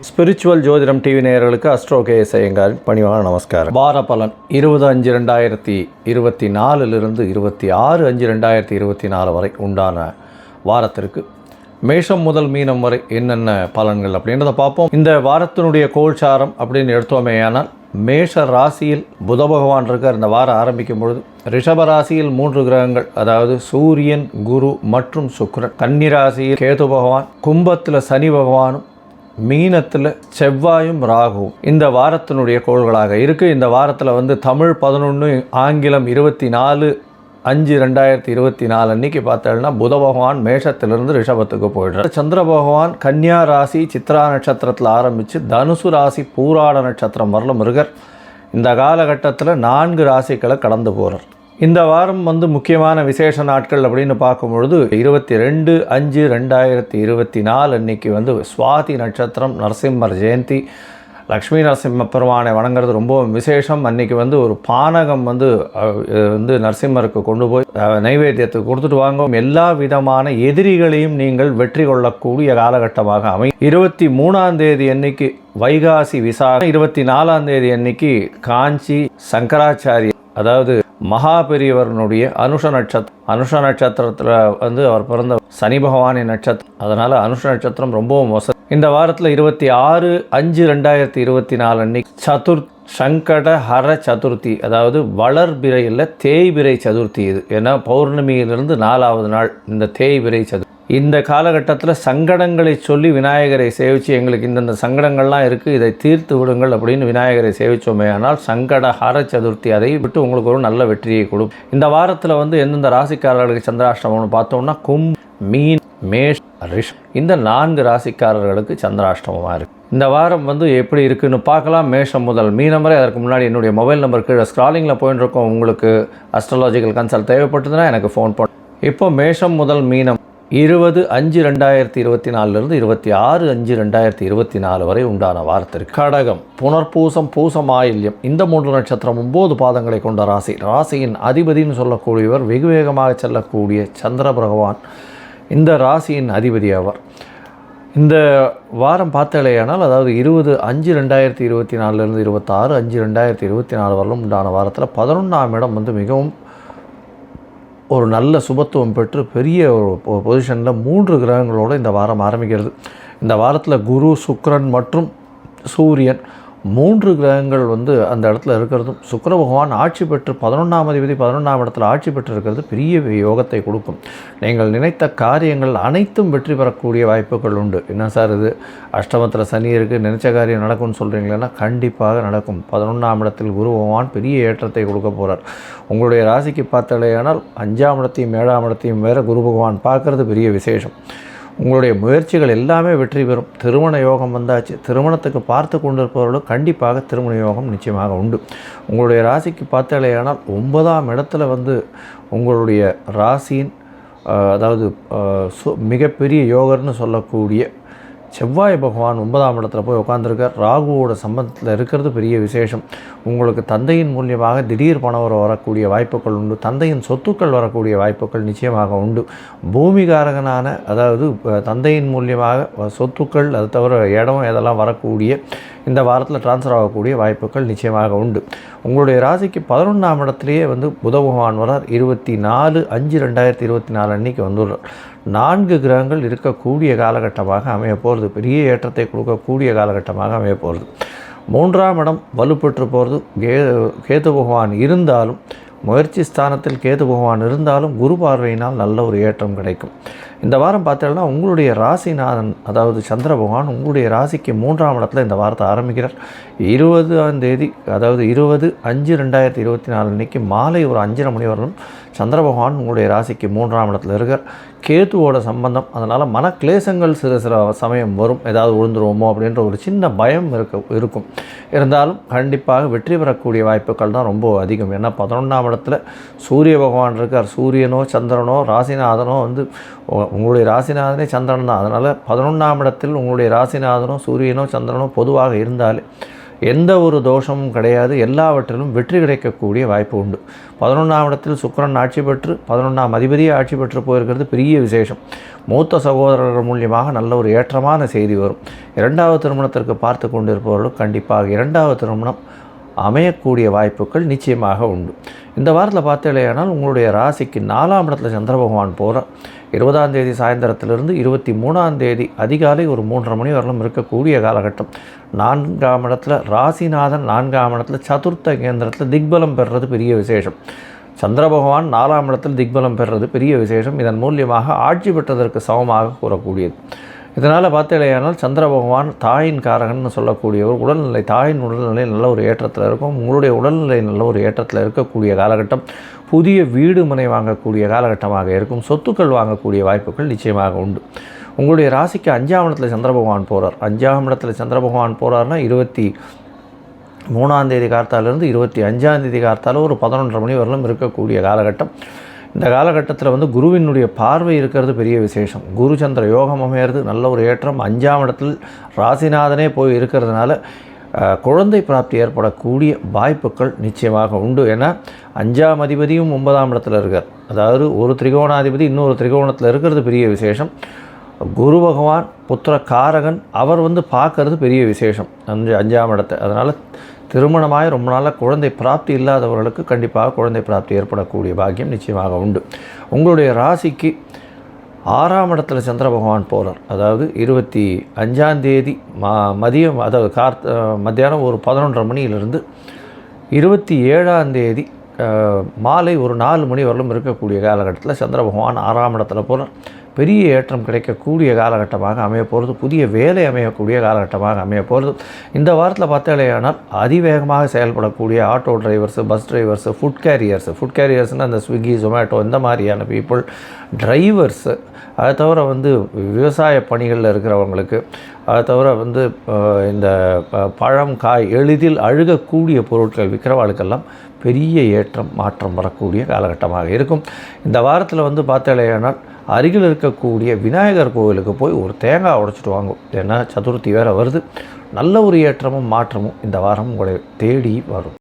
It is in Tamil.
ஸ்பிரிச்சுவல் ஜோதிடம் டிவி நேயர்களுக்கு அஸ்ட்ரோ கேஎஸ் ஐயங்காரின் பணிவான நமஸ்காரம். வார பலன் 20/5/2024 26/5/2024 வரை உண்டான வாரத்திற்கு மேஷம் முதல் மீனம் வரை என்னென்ன பலன்கள் அப்படின்றத பார்ப்போம். இந்த வாரத்தினுடைய கோல்சாரம் அப்படின்னு எடுத்தோமேயானால் மேஷ ராசியில் புத பகவான் இருக்கார். இந்த வாரம் ஆரம்பிக்கும் பொழுது ரிஷப ராசியில் 3 கிரகங்கள், அதாவது சூரியன், குரு மற்றும் சுக்கிரன். கன்னி ராசியில் கேது பகவான், கும்பத்தில் சனி பகவானும், மீனத்தில் செவ்வாயும் ராகுவும் இந்த வாரத்தினுடைய கோள்களாக இருக்குது. இந்த வாரத்தில் தமிழ் 11, ஆங்கிலம் 24/5/2024 அன்னைக்கு பார்த்தோம்னா புத பகவான் மேஷத்திலிருந்து ரிஷபத்துக்கு போயிடுறார். சந்திர பகவான் கன்னியா ராசி சித்ரா நட்சத்திரத்தில் ஆரம்பித்து தனுசு ராசி பூராட நட்சத்திரம் வரலும் இருக்கார். இந்த காலகட்டத்தில் 4 ராசிகளை கடந்து போகிறார். இந்த வாரம் முக்கியமான விசேஷ நாட்கள் அப்படின்னு பார்க்கும்பொழுது 22/5/2024 அன்னைக்கு சுவாதி நட்சத்திரம், நரசிம்மர் ஜெயந்தி, லக்ஷ்மி நரசிம்ம பெருமானை வணங்குறது ரொம்ப விசேஷம். அன்றைக்கி ஒரு பானகம் நரசிம்மருக்கு கொண்டு போய் நைவேத்தியத்துக்கு கொடுத்துட்டு வாங்க. எல்லா விதமான எதிரிகளையும் நீங்கள் வெற்றி கொள்ளக்கூடிய காலகட்டமாக அமையும். 23ஆம் தேதி அன்னைக்கு வைகாசி விசாகம், 24ஆம் தேதி அன்னைக்கு காஞ்சி சங்கராச்சாரிய, அதாவது மகாபெரியவரனுடைய அனுஷ நட்சத்திரத்தில் அவர் பிறந்த சனி பகவானின் நட்சத்திரம். அதனால் அனுஷ நட்சத்திரம் ரொம்பவும் மோசம். இந்த வாரத்தில் 26/5/2024 அன்னைக்கு சங்கட ஹர சதுர்த்தி, அதாவது வளர்பிறை இல்லை தேய்பிறை சதுர்த்தி. இது ஏன்னா பௌர்ணமியிலிருந்து 4வது நாள் இந்த தேய்பிறை சதுர்த்தி. இந்த காலகட்டத்தில் சங்கடங்களை சொல்லி விநாயகரை சேவித்து எங்களுக்கு இந்தந்த சங்கடங்கள்லாம் இருக்குது, இதை தீர்த்து விடுங்கள் அப்படின்னு விநாயகரை சேவித்தோமே ஆனால் சங்கட ஹர சதுர்த்தி அதை விட்டு உங்களுக்கு ஒரு நல்ல வெற்றியை கொடுக்கும். இந்த வாரத்தில் எந்தெந்த ராசிக்காரர்களுக்கு சந்திராஷ்டமம்னு பார்த்தோம்னா மீன், மேஷ், ரிஷ் இந்த 4 ராசிக்காரர்களுக்கு சந்திராஷ்டமமாக இருக்குது. இந்த வாரம் எப்படி இருக்குன்னு பார்க்கலாம். மேஷம் முதல் மீனம் வரை. அதற்கு முன்னாடி என்னுடைய மொபைல் நம்பர் கீழே ஸ்க்ராலிங்கில் போயின்னு இருக்கோம். உங்களுக்கு அஸ்ட்ராலஜிக்கல் கன்சல்ட் தேவைப்பட்டதுன்னா எனக்கு ஃபோன் பண்ண. இப்போ மேஷம் முதல் மீனம் 20/5/2024 26/5/2024 வரை உண்டான வாரத்திற்கு கடகம், புனர்பூசம், பூசம், ஆயில்யம் இந்த 3 நட்சத்திரம் 9 பாதங்களை கொண்ட ராசி. ராசியின் அதிபதினு சொல்லக்கூடியவர் வெகு வேகமாக செல்லக்கூடிய சந்திர பகவான். இந்த ராசியின் அதிபதி அவர். இந்த வாரம் பார்த்தாலேயானால், அதாவது 20/5/2024 26/5/2024 வரலும் உண்டான வாரத்தில் 11ஆம் இடம் மிகவும் ஒரு நல்ல சுபத்துவம் பெற்று பெரிய ஒரு பொசிஷனில் 3 கிரகங்களோடு இந்த வாரம் ஆரம்பிக்கிறது. இந்த வாரத்தில் குரு, சுக்கிரன் மற்றும் சூரியன் 3 கிரகங்கள் அந்த இடத்துல இருக்கிறதும், சுக்கிர பகவான் ஆட்சி பெற்று 11ஆம் அதிபதி 11ஆம் இடத்துல ஆட்சி பெற்று இருக்கிறது பெரிய யோகத்தை கொடுக்கும். நீங்கள் நினைத்த காரியங்கள் அனைத்தும் வெற்றி பெறக்கூடிய வாய்ப்புகள் உண்டு. என்ன சார் இது, அஷ்டமத்தில் சனி இருக்குது, நினைச்ச காரியம் நடக்கும்னு சொல்கிறீங்களா? கண்டிப்பாக நடக்கும். 11ஆம் இடத்தில் குரு பகவான் பெரிய ஏற்றத்தை கொடுக்க போகிறார். உங்களுடைய ராசிக்கு பார்த்தாலேயானால் 5ஆம் இடத்தையும் 7ஆம் இடத்தையும் வேறு குரு பகவான் பார்க்குறது பெரிய விசேஷம். உங்களுடைய முயற்சிகள் எல்லாமே வெற்றி பெறும். திருமண யோகம் வந்தாச்சு. திருமணத்துக்கு பார்த்து கொண்டிருப்பவர்களும் கண்டிப்பாக திருமண யோகம் நிச்சயமாக உண்டு. உங்களுடைய ராசிக்கு பார்த்தாலேயானால் 9ஆம் இடத்துல உங்களுடைய ராசியின், அதாவது மிகப்பெரிய யோகர்னு சொல்லக்கூடிய செவ்வாய் பகவான் 9ஆம் இடத்துல போய் உட்காந்துருக்கார். ராகுவோட சம்பந்தத்தில் இருக்கிறது பெரிய விசேஷம். உங்களுக்கு தந்தையின் மூலியமாக திடீர் பணம் வரக்கூடிய வாய்ப்புகள் உண்டு. தந்தையின் சொத்துக்கள் வரக்கூடிய வாய்ப்புகள் நிச்சயமாக உண்டு. பூமிகாரகனான, அதாவது தந்தையின் மூலியமாக சொத்துக்கள், அது தவிர இடம் இதெல்லாம் வரக்கூடிய இந்த வாரத்தில் டிரான்ஸ்ஃபர் ஆகக்கூடிய வாய்ப்புகள் நிச்சயமாக உண்டு. உங்களுடைய ராசிக்கு 11ஆம் இடத்துலையே புத பகவான் வரார். 24/5/2024 அன்றைக்கி வந்துள்ளார். 4 கிரகங்கள் இருக்கக்கூடிய காலகட்டமாக அமைய போகிறது. பெரிய ஏற்றத்தை கொடுக்கக்கூடிய காலகட்டமாக அமைய போகிறது. 3ஆம் இடம் வலுப்பெற்று போகிறது. கேது பகவான் இருந்தாலும், முயற்சி ஸ்தானத்தில் கேது பகவான் இருந்தாலும் குரு பார்வையினால் நல்ல ஒரு ஏற்றம் கிடைக்கும். இந்த வாரம் பார்த்தீங்கன்னா உங்களுடைய ராசிநாதன், அதாவது சந்திர பகவான் உங்களுடைய ராசிக்கு 3ஆம் இடத்துல இந்த வாரத்தை ஆரம்பிக்கிறார். 20ஆம் தேதி, அதாவது 20/5/2024 அன்றைக்கி மாலை ஒரு 5:30 மணி வரலும் சந்திர பகவான் உங்களுடைய ராசிக்கு 3ஆம் இடத்துல இருக்கார். கேதுவோட சம்பந்தம், அதனால் மனக்லேசங்கள் சில சமயம் வரும். ஏதாவது விழுந்துருவோமோ அப்படின்ற ஒரு சின்ன பயம் இருக்கும். இருந்தாலும் கண்டிப்பாக வெற்றி பெறக்கூடிய வாய்ப்புகள் தான் ரொம்ப அதிகம். ஏன்னா 11ஆம் இடத்துல சூரிய பகவான் இருக்கார். சூரியனோ சந்திரனோ ராசிநாதனோ உங்களுடைய ராசிநாதனே சந்திரன் தான். அதனால் 11ஆம் இடத்தில் உங்களுடைய ராசிநாதனோ சூரியனோ சந்திரனோ பொதுவாக இருந்தாலே எந்த ஒரு தோஷமும் கிடையாது. எல்லாவற்றிலும் வெற்றி கிடைக்கக்கூடிய வாய்ப்பு உண்டு. 11ஆம் இடத்தில் சுக்கிரன் ஆட்சி பெற்று 11ஆம் அதிபதியே ஆட்சி பெற்று போயிருக்கிறது பெரிய விசேஷம். மூத்த சகோதரர்கள் மூலியமாக நல்ல ஒரு ஏற்றமான செய்தி வரும். 2வது திருமணத்திற்கு பார்த்து கொண்டிருப்பவர்களும் கண்டிப்பாக 2வது திருமணம் அமையக்கூடிய வாய்ப்புகள் நிச்சயமாக உண்டு. இந்த வாரத்தில் பார்த்தீங்களேனால் உங்களுடைய ராசிக்கு 4ஆம் இடத்துல சந்திர பகவான் போகிறார். 20ஆம் தேதி சாயந்தரத்திலிருந்து 23ஆம் தேதி அதிகாலை ஒரு 3:30 மணி வரலும் இருக்கக்கூடிய காலகட்டம். 4ஆம் இடத்துல ராசிநாதன் 4ஆம் இடத்துல சதுர்த்த கேந்திரத்தில் திக்பலம் பெறுறது பெரிய விசேஷம். சந்திர பகவான் 4ஆம் இடத்தில் திக்பலம் பெறுறது பெரிய விசேஷம். இதன் மூலியமாக ஆட்சி பெற்றதற்கு சமமாக கூறக்கூடியது. இதனால் பார்த்தீங்களேயானால் சந்திர பகவான் தாயின் காரகன்னு சொல்லக்கூடியவர். உடல்நிலை, தாயின் உடல்நிலை நல்ல ஒரு ஏற்றத்தில் இருக்கும். உங்களுடைய உடல்நிலை நல்ல ஒரு ஏற்றத்தில் இருக்கக்கூடிய காலகட்டம். புதிய வீடு மனை வாங்கக்கூடிய காலகட்டமாக இருக்கும். சொத்துக்கள் வாங்கக்கூடிய வாய்ப்புகள் நிச்சயமாக உண்டு. உங்களுடைய ராசிக்கு 5ஆம் இடத்துல சந்திர பகவான் போகிறார். 5ஆம் இடத்துல சந்திர பகவான் போகிறார்னா 23ஆம் தேதி கார்த்தாலிருந்து 25ஆம் தேதி கார்த்தால ஒரு 11:30 மணி வரலும் இருக்கக்கூடிய காலகட்டம். இந்த காலகட்டத்தில் வந்து குருவினுடைய பார்வை இருக்கிறது பெரிய விசேஷம். குரு சந்திர யோகம் அமையிறது நல்ல ஒரு ஏற்றம். 5ஆம் இடத்தில் ராசிநாதனே போய் இருக்கிறதுனால குழந்தை பிராப்தி ஏற்படக்கூடிய வாய்ப்புகள் நிச்சயமாக உண்டு. ஏன்னா 5ஆம் அதிபதியும் 9ஆம் இடத்துல இருக்கார். அதாவது ஒரு திரிகோணாதிபதி இன்னொரு திரிகோணத்தில் இருக்கிறது பெரிய விசேஷம். குரு பகவான் புத்திர காரகன் அவர் வந்து பார்க்கறது பெரிய விசேஷம் 5ஆம் இடத்தை. அதனால் திருமணமாய் ரொம்ப நாளாக குழந்தை பிராப்தி இல்லாதவர்களுக்கு கண்டிப்பாக குழந்தை பிராப்தி ஏற்படக்கூடிய பாக்கியம் நிச்சயமாக உண்டு. உங்களுடைய ராசிக்கு 6ஆம் இடத்துல சந்திர பகவான் போகிறார். அதாவது 25ஆம் தேதி மதியம், அதாவது மத்தியானம் ஒரு 11:30 மணியிலிருந்து 27ஆம் தேதி மாலை ஒரு 4 மணி வரலும் இருக்கக்கூடிய காலகட்டத்தில் சந்திர பகவான் 6ஆம் இடத்துல போகிறார். பெரிய ஏற்றம் கிடைக்கக்கூடிய காலகட்டமாக அமைய போகிறது. புதிய வேலை அமையக்கூடிய காலகட்டமாக அமைய போகிறது. இந்த வாரத்தில் பார்த்தாலேயானால் அதிவேகமாக செயல்படக்கூடிய auto drivers, bus drivers, food கேரியர்ஸ்னால் அந்த ஸ்விக்கி, ஜொமேட்டோ இந்த மாதிரியான பீப்புள், டிரைவர்ஸு, அதை தவிர வந்து விவசாய பணிகளில் இருக்கிறவங்களுக்கு, அதை தவிர வந்து இந்த பழம், காய் எளிதில் அழுகக்கூடிய பொருட்கள் விற்கிறவாளுக்கெல்லாம் பெரிய ஏற்றம் மாற்றம் வரக்கூடிய காலகட்டமாக இருக்கும். இந்த வாரத்தில் வந்து பார்த்தாலேயானால் அருகில் இருக்கக்கூடிய விநாயகர் கோவிலுக்கு போய் ஒரு தேங்காய் உடைச்சிட்டு வாங்கும். ஏன்னா சதுர்த்தி வேறு வருது. நல்ல ஒரு ஏற்றமும் மாற்றமும் இந்த வாரம் உங்களை தேடி வரும்.